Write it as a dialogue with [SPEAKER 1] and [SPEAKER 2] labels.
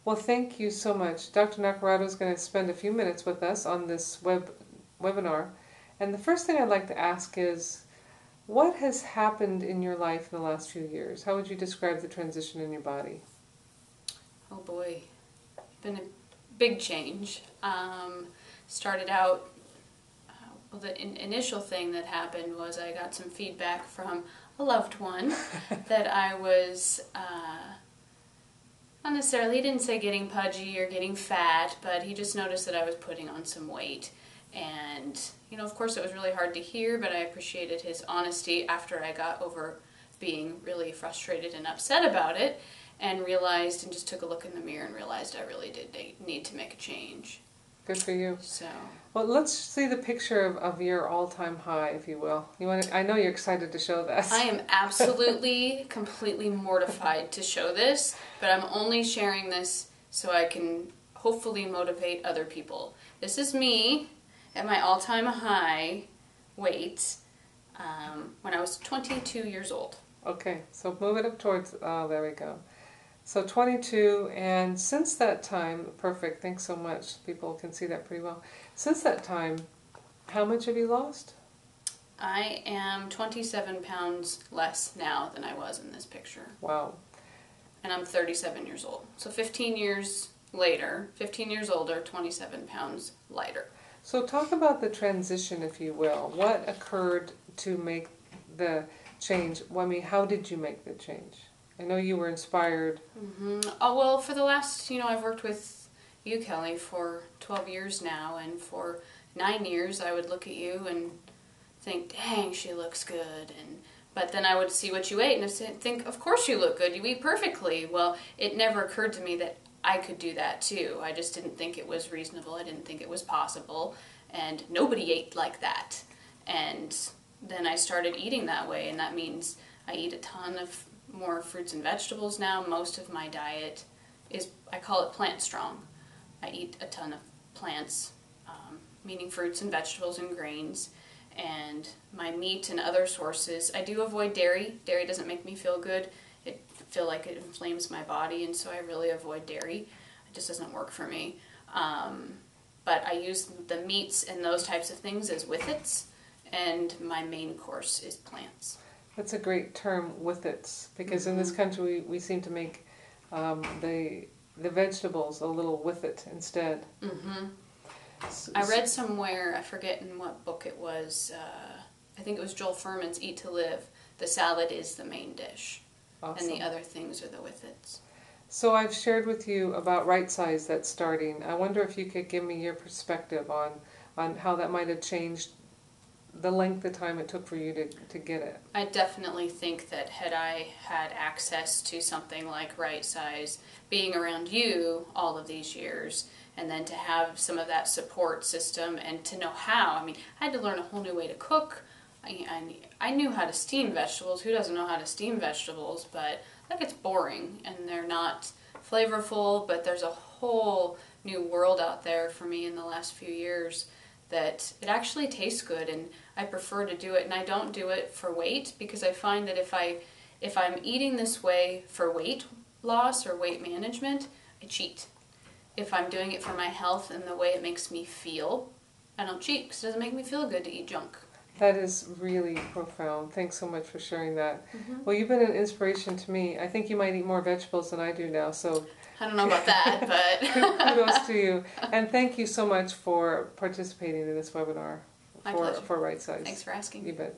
[SPEAKER 1] Well, thank you so much. Dr. Nakarado is going to spend a few minutes with us on this webinar. And the first thing I'd like to ask is, what has happened in your life in the last few years? How would you describe the transition in your body?
[SPEAKER 2] Oh boy, been a big change. Started out, well, the initial thing that happened was I got some feedback from a loved one that I was, not necessarily, he didn't say getting pudgy or getting fat, but he just noticed that I was putting on some weight. And, you know, of course it was really hard to hear, but I appreciated his honesty after I got over being really frustrated and upset about it, and realized, and just took a look in the mirror and realized I really did need to make a change.
[SPEAKER 1] Good for you.
[SPEAKER 2] So,
[SPEAKER 1] well, let's see the picture of your all-time high, if you will. You want to, I know you're excited to show this.
[SPEAKER 2] I am absolutely, completely mortified to show this, but I'm only sharing this so I can hopefully motivate other people. This is me at my all-time high weight when I was 22 years old.
[SPEAKER 1] Okay, so move it up towards, oh, there we go. So 22, and since that time, perfect, thanks so much. People can see that pretty well. Since that time, how much have you lost?
[SPEAKER 2] I am 27 pounds less now than I was in this picture.
[SPEAKER 1] Wow.
[SPEAKER 2] And I'm 37 years old. So 15 years later, 15 years older, 27 pounds lighter.
[SPEAKER 1] So talk about the transition, if you will. What occurred to make the change? Well, I mean, how did you make the change? I know you were inspired.
[SPEAKER 2] Oh, well, for the last, I've worked with you, Kelly, for 12 years now, and for 9 years I would look at you and think, dang, she looks good, but then I would see what you ate and think, of course you look good, you eat perfectly. Well, it never occurred to me that I could do that too. I just didn't think it was reasonable, I didn't think it was possible, and nobody ate like that. And then I started eating that way, and that means I eat a ton of more fruits and vegetables now. Most of my diet is, I call it plant strong. I eat a ton of plants, meaning fruits and vegetables and grains, and my meat and other sources. I do avoid dairy. Dairy doesn't make me feel good. I feel like it inflames my body, and so I really avoid dairy. It just doesn't work for me. But I use the meats and those types of things as with-its, and my main course is plants.
[SPEAKER 1] That's a great term, with-its, because in this country we seem to make the vegetables a little with-it instead.
[SPEAKER 2] I read somewhere, I forget in what book it was, I think it was Joel Fuhrman's Eat to Live, the salad is the main dish.
[SPEAKER 1] Awesome.
[SPEAKER 2] And the other things are the with-its.
[SPEAKER 1] So I've shared with you about Right Size that's starting. I wonder if you could give me your perspective on how that might have changed the length of time it took for you to get it.
[SPEAKER 2] I definitely think that had I had access to something like Right Size, being around you all of these years, and then to have some of that support system and to know how. I mean, I had to learn a whole new way to cook. I knew how to steam vegetables. Who doesn't know how to steam vegetables? But that gets boring, and they're not flavorful, but there's a whole new world out there for me in the last few years that it actually tastes good, and I prefer to do it. And I don't do it for weight, because I find that if I'm eating this way for weight loss or weight management, I cheat. If I'm doing it for my health and the way it makes me feel, I don't cheat, because it doesn't make me feel good to eat junk.
[SPEAKER 1] That is really profound. Thanks so much for sharing that. Well, you've been an inspiration to me. I think you might eat more vegetables than I do now, so
[SPEAKER 2] I don't know about that, but
[SPEAKER 1] kudos to you. And thank you so much for participating in this webinar
[SPEAKER 2] My pleasure.
[SPEAKER 1] for Right Size.
[SPEAKER 2] Thanks for asking.
[SPEAKER 1] You bet.